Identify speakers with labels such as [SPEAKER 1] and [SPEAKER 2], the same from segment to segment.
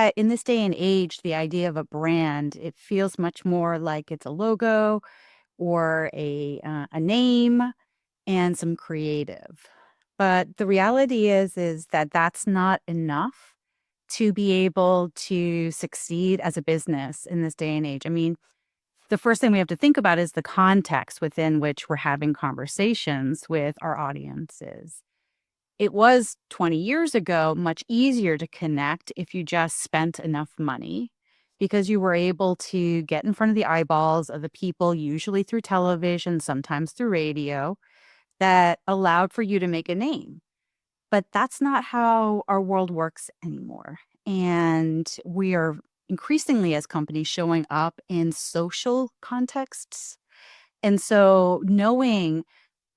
[SPEAKER 1] that in this day and age, the idea of a brand, it feels much more like it's a logo or a name and some creative. But the reality is that that's not enough to be able to succeed as a business in this day and age. I mean, the first thing we have to think about is the context within which we're having conversations with our audiences. It was 20 years ago much easier to connect if you just spent enough money because you were able to get in front of the eyeballs of the people, usually through television, sometimes through radio, that allowed for you to make a name. But that's not how our world works anymore. And we are increasingly, as companies, showing up in social contexts. And so knowing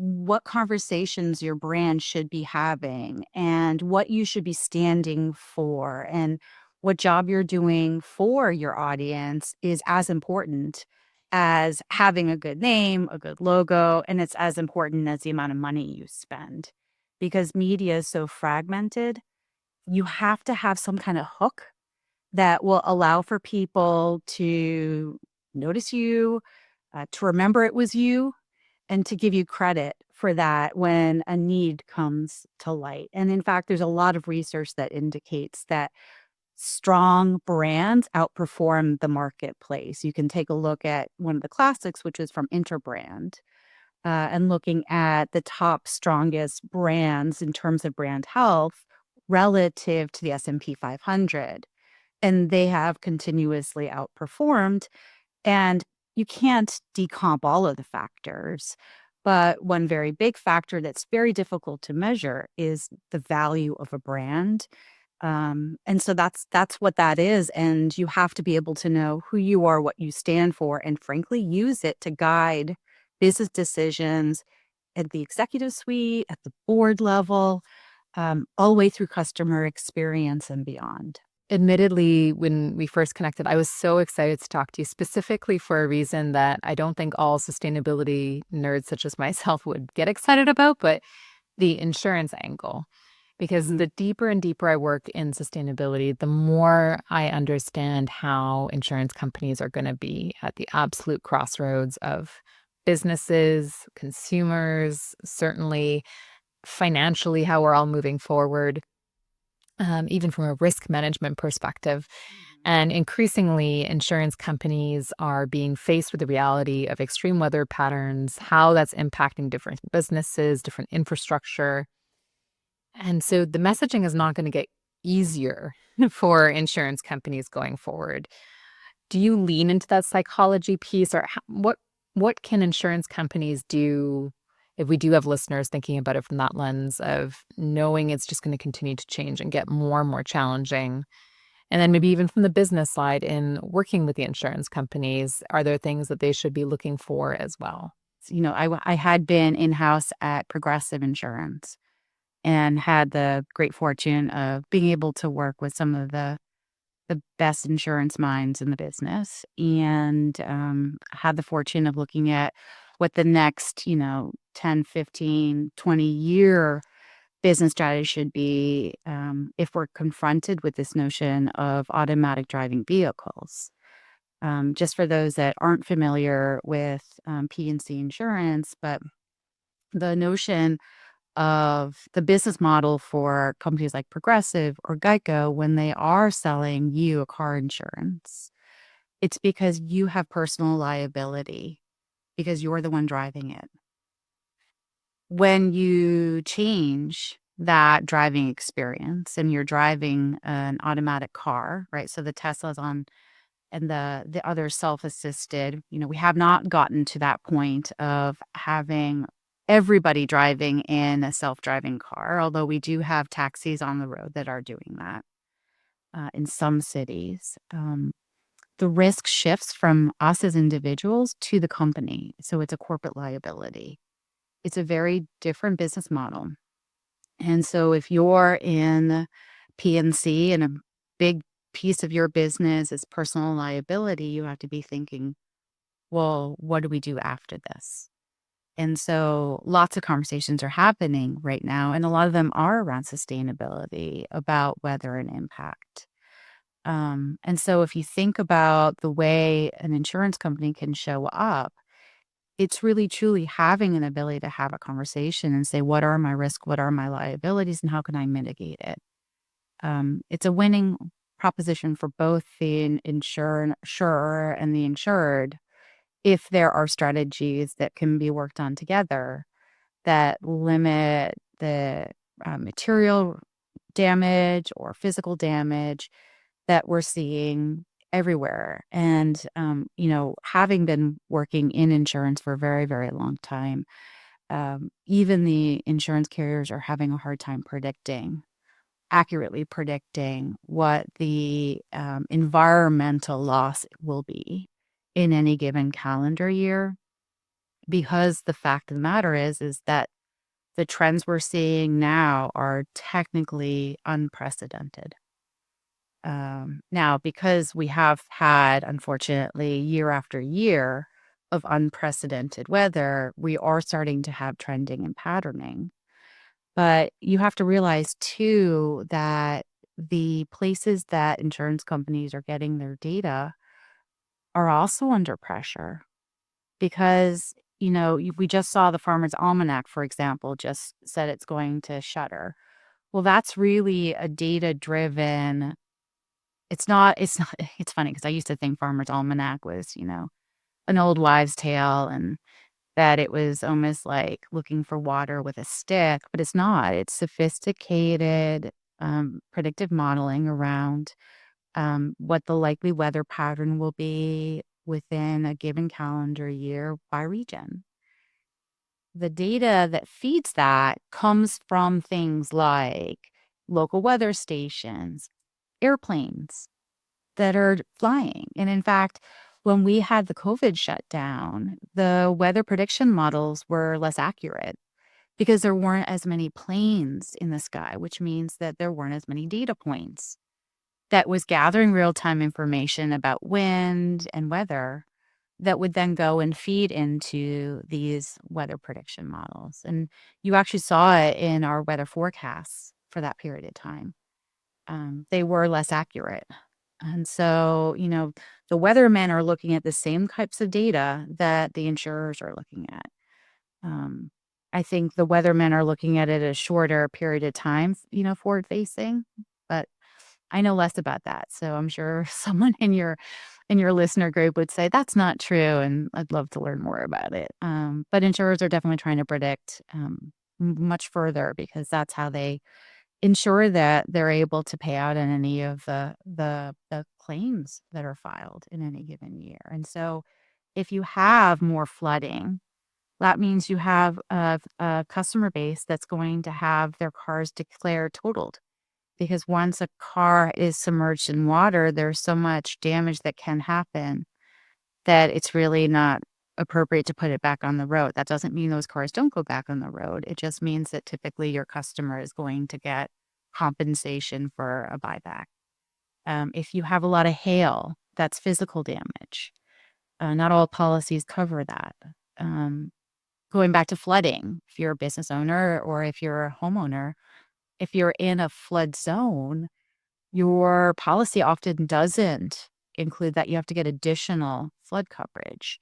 [SPEAKER 1] what conversations your brand should be having and what you should be standing for and what job you're doing for your audience is as important as having a good name, a good logo, and it's as important as the amount of money you spend. Because media is so fragmented, you have to have some kind of hook that will allow for people to notice you, to remember it was you, and to give you credit for that when a need comes to light. And in fact, there's a lot of research that indicates that strong brands outperform the marketplace. You can take a look at one of the classics, which is from Interbrand, and looking at the top strongest brands in terms of brand health relative to the S&P 500. And they have continuously outperformed. And you can't decomp all of the factors, but one very big factor that's very difficult to measure is the value of a brand. And so that's what that is. And you have to be able to know who you are, what you stand for, and frankly, use it to guide business decisions at the executive suite, at the board level, all the way through customer experience and beyond.
[SPEAKER 2] Admittedly, when we first connected, I was so excited to talk to you specifically for a reason that I don't think all sustainability nerds such as myself would get excited about, but the insurance angle. Because the deeper and deeper I work in sustainability, the more I understand how insurance companies are going to be at the absolute crossroads of businesses, consumers, certainly financially, how we're all moving forward, even from a risk management perspective. And increasingly, insurance companies are being faced with the reality of extreme weather patterns, how that's impacting different businesses, different infrastructure. And so the messaging is not going to get easier for insurance companies going forward. Do you lean into that psychology piece, or what can insurance companies do if we do have listeners thinking about it from that lens of knowing it's just going to continue to change and get more and more challenging? And then maybe even from the business side in working with the insurance companies, are there things that they should be looking for as well?
[SPEAKER 1] I had been in-house at Progressive Insurance and had the great fortune of being able to work with some of the best insurance minds in the business, and had the fortune of looking at what the next, 10, 15, 20-year business strategy should be if we're confronted with this notion of automatic driving vehicles. Just for those that aren't familiar with P&C insurance, but the notion of the business model for companies like Progressive or Geico when they are selling you a car insurance, it's because you have personal liability because you're the one driving it. When you change that driving experience and you're driving an automatic car, right? So the Tesla's on and the other self-assisted, we have not gotten to that point of having everybody driving in a self-driving car, although we do have taxis on the road that are doing that in some cities. The risk shifts from us as individuals to the company. So it's a corporate liability. It's a very different business model. And so if you're in P&C and a big piece of your business is personal liability, you have to be thinking, well, what do we do after this? And so lots of conversations are happening right now, and a lot of them are around sustainability, about weather and impact. And so if you think about the way an insurance company can show up, it's really truly having an ability to have a conversation and say, what are my risks? What are my liabilities? And how can I mitigate it? It's a winning proposition for both the insurer and the insured if there are strategies that can be worked on together that limit the material damage or physical damage that we're seeing everywhere. And, having been working in insurance for a very, very long time, even the insurance carriers are having a hard time accurately predicting what the environmental loss will be in any given calendar year. Because the fact of the matter is that the trends we're seeing now are technically unprecedented. Now, because we have had, unfortunately, year after year of unprecedented weather, we are starting to have trending and patterning. But you have to realize too that the places that insurance companies are getting their data are also under pressure because, we just saw the Farmer's Almanac, for example, just said it's going to shutter. Well, that's really a data-driven. It's not, it's funny because I used to think Farmer's Almanac was, an old wives' tale and that it was almost like looking for water with a stick, but it's not. It's sophisticated, predictive modeling around what the likely weather pattern will be within a given calendar year by region. The data that feeds that comes from things like local weather stations, airplanes that are flying. And in fact, when we had the COVID shutdown, the weather prediction models were less accurate because there weren't as many planes in the sky, which means that there weren't as many data points that was gathering real-time information about wind and weather that would then go and feed into these weather prediction models. And you actually saw it in our weather forecasts for that period of time. They were less accurate. And so, the weathermen are looking at the same types of data that the insurers are looking at. Um, I think the weathermen are looking at it a shorter period of time, forward facing, but I know less about that. So I'm sure someone in your listener group would say that's not true, and I'd love to learn more about it. But insurers are definitely trying to predict much further because that's how they ensure that they're able to pay out in any of the claims that are filed in any given year. And so if you have more flooding, that means you have a customer base that's going to have their cars declared totaled. Because once a car is submerged in water, there's so much damage that can happen that it's really not appropriate to put it back on the road. That doesn't mean those cars don't go back on the road. It just means that typically your customer is going to get compensation for a buyback. If you have a lot of hail, that's physical damage. Not all policies cover that. Um, Going back to flooding, if you're a business owner or if you're a homeowner, if you're in a flood zone, your policy often doesn't include that you have to get additional flood coverage.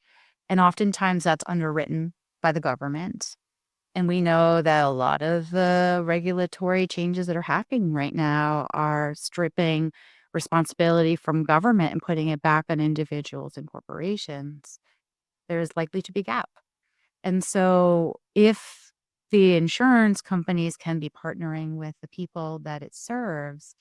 [SPEAKER 1] And oftentimes that's underwritten by the government. And we know that a lot of the regulatory changes that are happening right now are stripping responsibility from government and putting it back on individuals and corporations. There's likely to be a gap. And so if the insurance companies can be partnering with the people that it serves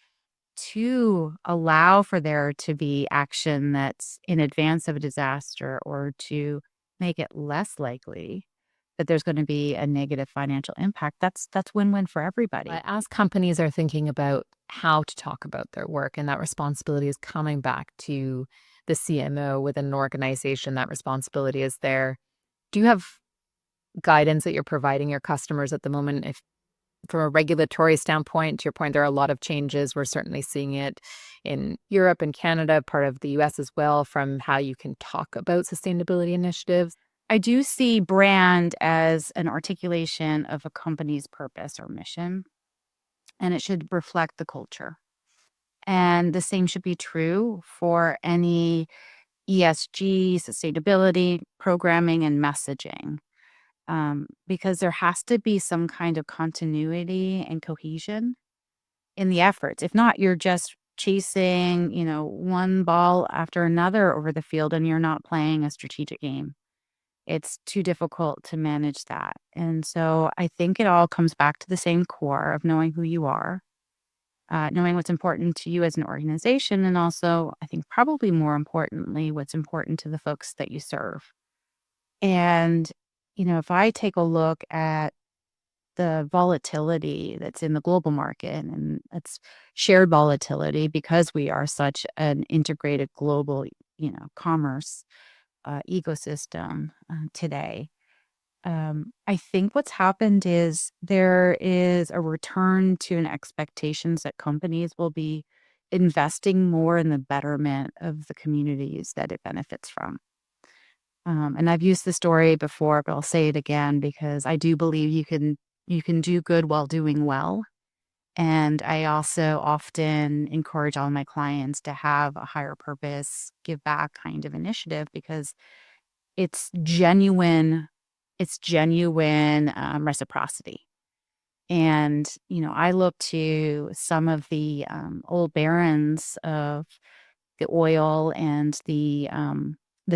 [SPEAKER 1] to allow for there to be action that's in advance of a disaster or to make it less likely that there's going to be a negative financial impact, that's win-win for everybody.
[SPEAKER 2] But as companies are thinking about how to talk about their work and that responsibility is coming back to the CMO within an organization, that responsibility is there. Do you have guidance that you're providing your customers at the moment? If from a regulatory standpoint, to your point, there are a lot of changes. We're certainly seeing it in Europe and Canada, part of the US as well, from how you can talk about sustainability initiatives.
[SPEAKER 1] I do see brand as an articulation of a company's purpose or mission, and it should reflect the culture. And the same should be true for any ESG, sustainability, programming, and messaging. Because there has to be some kind of continuity and cohesion in the efforts. If not, you're just chasing, one ball after another over the field and you're not playing a strategic game. It's too difficult to manage that. And so I think it all comes back to the same core of knowing who you are, knowing what's important to you as an organization, and also, I think probably more importantly, what's important to the folks that you serve. And, if I take a look at the volatility that's in the global market, and it's shared volatility because we are such an integrated global, commerce ecosystem today. I think what's happened is there is a return to an expectations that companies will be investing more in the betterment of the communities that it benefits from. And I've used the story before, but I'll say it again because I do believe you can do good while doing well. And I also often encourage all my clients to have a higher purpose, give back kind of initiative because it's genuine reciprocity. And, I look to some of the old barons of the oil and the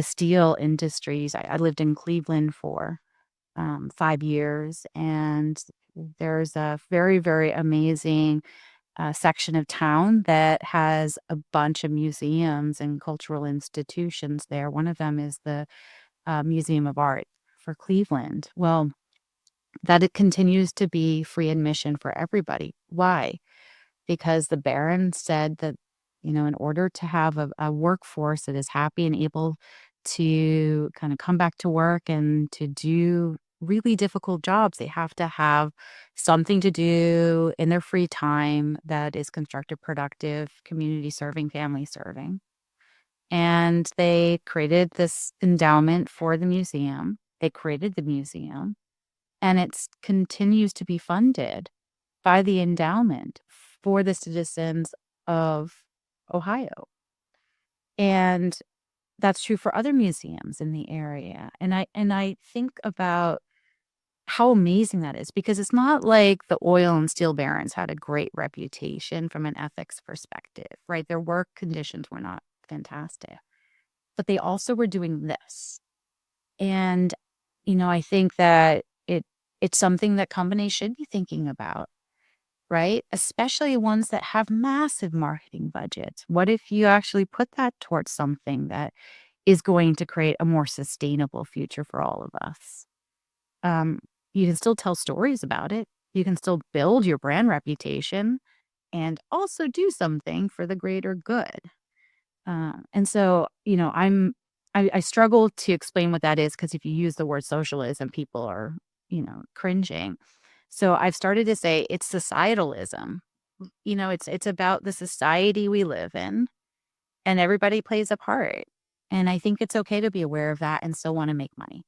[SPEAKER 1] steel industries. I lived in Cleveland for 5 years, and there's a very, very amazing section of town that has a bunch of museums and cultural institutions there. One of them is the Museum of Art for Cleveland. Well, that it continues to be free admission for everybody. Why? Because the Baron said that, in order to have a workforce that is happy and able to kind of come back to work and to do really difficult jobs, they have to have something to do in their free time that is constructive, productive, community serving, family serving. And they created this endowment for the museum. They created the museum, and it continues to be funded by the endowment for the citizens of Ohio. And that's true for other museums in the area. And I think about how amazing that is because it's not like the oil and steel barons had a great reputation from an ethics perspective, right? Their work conditions were not fantastic, but they also were doing this. And, I think that it's something that companies should be thinking about, right? Especially ones that have massive marketing budgets. What if you actually put that towards something that is going to create a more sustainable future for all of us? Um, you can still tell stories about it. You can still build your brand reputation and also do something for the greater good. And so, I struggle to explain what that is because if you use the word socialism, people are, cringing. So I've started to say it's societalism. It's about the society we live in, and everybody plays a part. And I think it's okay to be aware of that and still want to make money.